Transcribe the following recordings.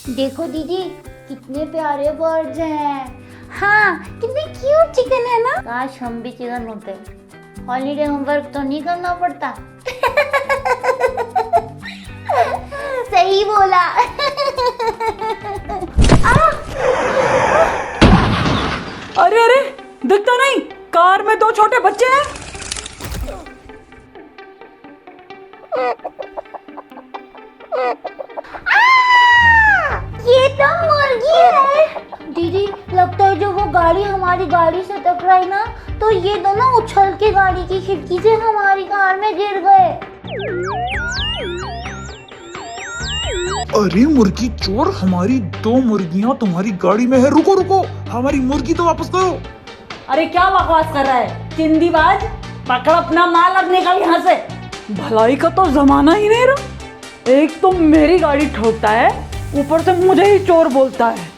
देखो दीदी, कितने प्यारे बर्ड्स हैं। हाँ, कितने क्यूट चिकन है ना। काश हम भी चिकन होते। हॉलीडे होमवर्क तो नहीं करना पड़ता। सही बोला। अरे अरे, दिखता नहीं, कार में दो छोटे बच्चे हैं। ये तो मुर्गी है। दीदी, लगता है जो वो गाड़ी हमारी गाड़ी से टकराई ना, तो ये दोनों उछल के गाड़ी की खिड़की से हमारी कार में गिर गए। अरे मुर्गी चोर, हमारी दो मुर्गियां तुम्हारी गाड़ी में है। रुको रुको, हमारी मुर्गी तो वापस करो। अरे क्या बकवास कर रहा है चिंदीबाज, पकड़ अपना माल और निकल यहाँ से। भलाई का तो जमाना ही नहीं रहा। एक तो मेरी गाड़ी ठोकता है, ऊपर से मुझे ही चोर बोलता है।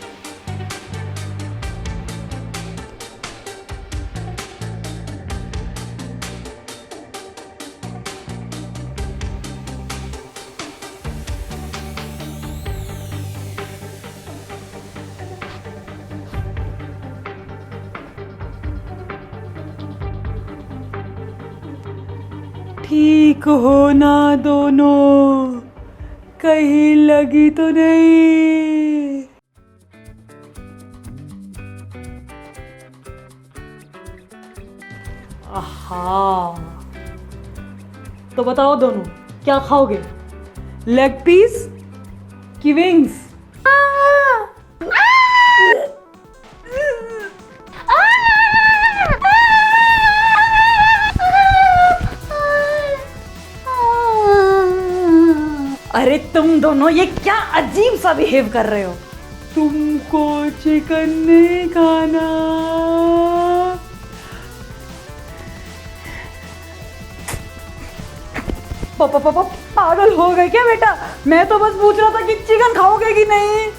ठीक हो ना दोनों, कहीं लगी तो नहीं। आहा, तो बताओ दोनों क्या खाओगे, लेग पीस की विंग्स? अरे तुम दोनों ये क्या अजीब सा बिहेव कर रहे हो। तुमको चिकन नहीं खाना। पापा पागल हो गए क्या बेटा? मैं तो बस पूछ रहा था कि चिकन खाओगे कि नहीं।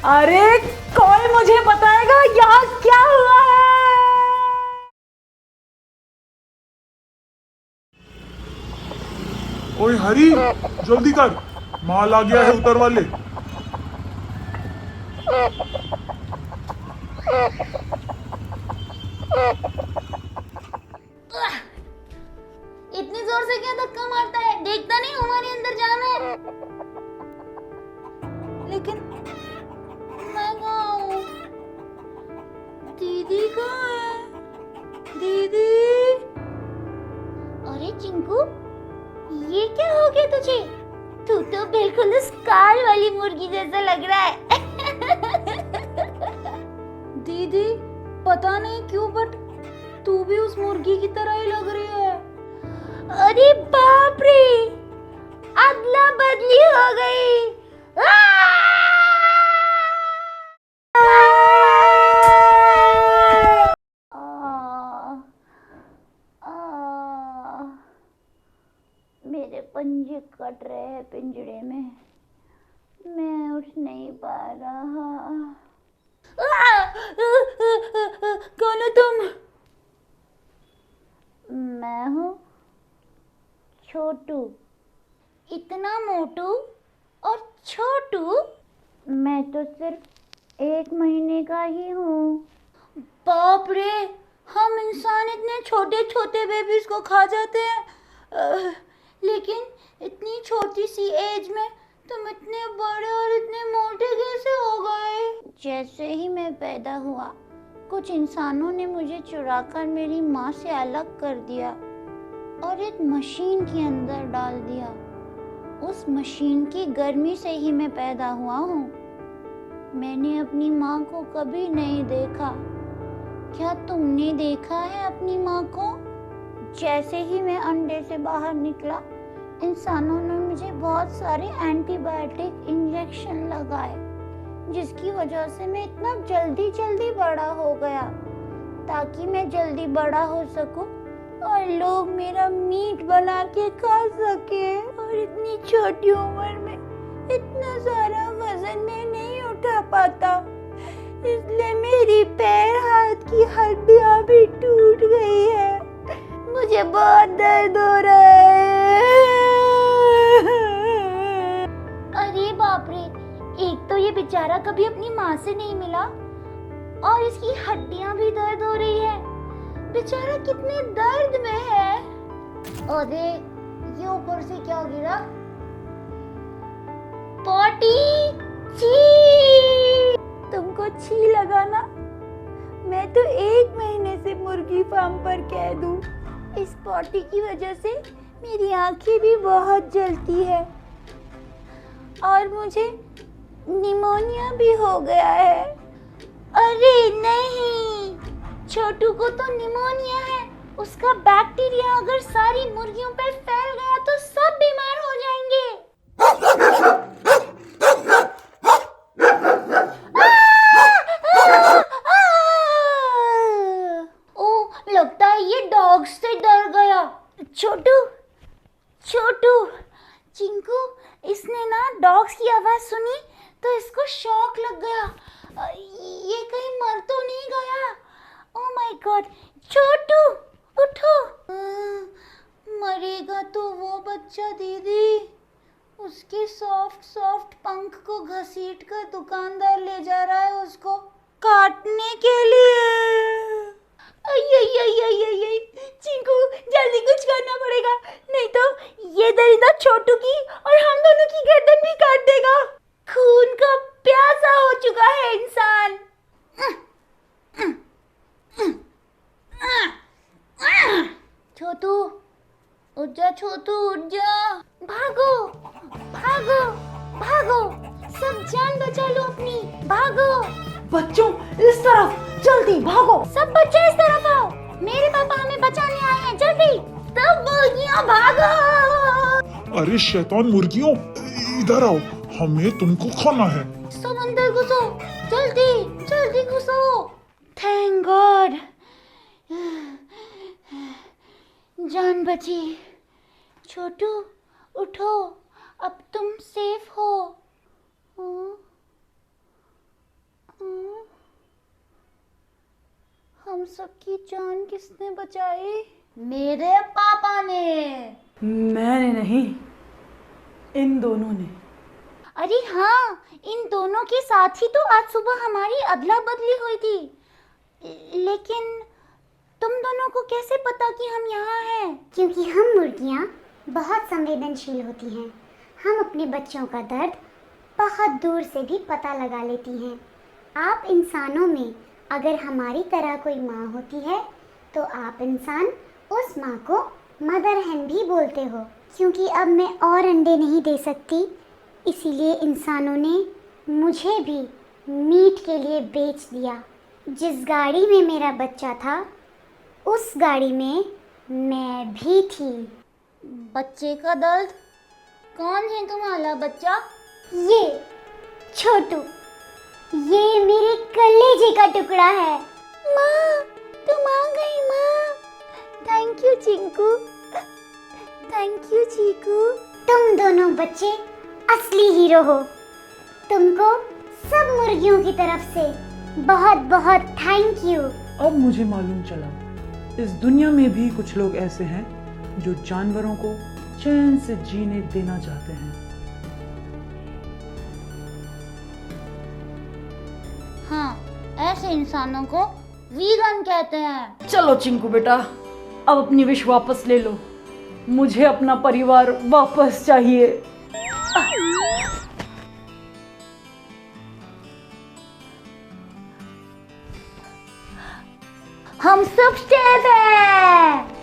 अरे कौन मुझे बताएगा यहाँ क्या हुआ है? ओए हरी, जल्दी कर, माल आ गया है, उतर वाले। इतनी जोर से क्या धक्का मारता है? देखता नहीं हमारे अंदर जाना है। लेकिन मैं कहाँ हूँ? दीदी कहाँ है? दीदी। अरे चिंकू, ये क्या हो गया तुझे? तू तो बिल्कुल उस कार वाली मुर्गी जैसा लग रहा है। दीदी, पता नहीं क्यों बट तू भी उस मुर्गी की तरह ही लग रही है। अरे बाप रे, अदला बदली हो गई। मेरे पंजे कट रहे हैं पिंजरे में, मैं उठ नहीं पा रहा। कौन हो तुम? मैं हूँ छोटू। इतना मोटू और छोटू? मैं तो सिर्फ 1 महीने का ही हूँ। बाप रे, हम इंसान इतने छोटे छोटे बेबीज को खा जाते हैं। लेकिन इतनी छोटी सी एज में तुम इतने बड़े और इतने मोटे कैसे हो गए? जैसे ही मैं पैदा हुआ, कुछ इंसानों ने मुझे चुराकर मेरी माँ से अलग कर दिया और एक मशीन के अंदर डाल दिया। उस मशीन की गर्मी से ही मैं पैदा हुआ हूँ। मैंने अपनी माँ को कभी नहीं देखा। क्या तुमने देखा है अपनी माँ को? जैसे ही मैं अंडे से बाहर निकला, इंसानों ने मुझे बहुत सारे एंटीबायोटिक इंजेक्शन लगाए, जिसकी वजह से मैं इतना जल्दी जल्दी बड़ा हो गया, ताकि मैं जल्दी बड़ा हो सकूं और लोग मेरा मीट बना के खा सके। और इतनी छोटी उम्र में इतना सारा वजन मैं नहीं उठा पाता, इसलिए मेरी पैर हाथ की हड्डियां भी टूट बहुत दर्द हो रहा है। अरे बाप रे, एक तो ये बेचारा कभी अपनी माँ से नहीं मिला और इसकी हड्डियां भी दर्द हो रही है। बेचारा कितने दर्द में है। अरे ये ऊपर से क्या गिरा? पॉटी। छी! तुमको छी लगा ना? मैं तो 1 महीने से मुर्गी फार्म पर कैद हूँ। इस पॉटी की वजह से मेरी आंखें भी बहुत जलती है और मुझे निमोनिया भी हो गया है। अरे नहीं, छोटू को तो निमोनिया है। उसका बैक्टीरिया अगर सारी मुर्गियों पर फैल गया तो सब बीमार हो जाएंगे। ओ, लगता है ये डॉग से डर गया। छोटू, छोटू, चिंकू, इसने ना डॉग्स की आवाज सुनी तो इसको शॉक लग गया। ये कहीं मर तो नहीं गया? Oh my God. छोटू उठो। मरेगा तो वो बच्चा दीदी। उसके सॉफ्ट सॉफ्ट पंख को घसीट कर दुकानदार ले जा रहा है उसको काटने के लिए। चिंकू, जल्दी कुछ करना पड़ेगा, नहीं तो ये दरिंदा छोटू की और हम दोनों की गर्दन भी काट देगा। खून का प्यासा हो चुका है इंसान। छोटू उठ जा, छोटू उठ जा। भागो भागो भागो, सब जान बचा लो अपनी। भागो बच्चों, इस तरफ, जल्दी भागो। सब बच्चे इस तरफ आओ, मेरे पापा हमें बचाने आए हैं। जल्दी सब मुर्गियां भागो। अरे शैतान मुर्गियों, इधर आओ, हमें तुमको खाना है। सब अंदर घुसो, जल्दी जल्दी घुसो। थैंक गॉड, जान बची। छोटू उठो, अब तुम सेफ हो। हम सबकी जान किसने बचाई? मेरे पापा ने। मैंने नहीं, इन दोनों ने। अरे हाँ, इन दोनों के साथ ही तो आज सुबह हमारी अदला बदली हुई थी। लेकिन तुम दोनों को कैसे पता कि हम यहाँ हैं? क्योंकि हम मुर्गियाँ बहुत संवेदनशील होती हैं। हम अपने बच्चों का दर्द बहुत दूर से भी पता लगा लेती हैं। आप इंसानों में अगर हमारी तरह कोई माँ होती है तो आप इंसान उस माँ को मदर hen भी बोलते हो। क्योंकि अब मैं और अंडे नहीं दे सकती, इसीलिए इंसानों ने मुझे भी मीट के लिए बेच दिया। जिस गाड़ी में मेरा बच्चा था उस गाड़ी में मैं भी थी। बच्चे का दर्द? कौन है तुम्हारा बच्चा? ये छोटू, ये मेरे कलेजे का टुकड़ा है। माँ, तुम आ गई माँ। Thank you Chinku, thank you चीकू। तुम दोनों बच्चे असली हीरो हो। तुमको सब मुर्गियों की तरफ से बहुत बहुत थैंक यू। अब मुझे मालूम चला, इस दुनिया में भी कुछ लोग ऐसे हैं जो जानवरों को चैन से जीने देना चाहते हैं। हाँ, ऐसे इंसानों को वीगन कहते हैं। चलो चिंकू बेटा, अब अपनी विश वापस ले लो। मुझे अपना परिवार वापस चाहिए। हम सब सेफ हैं।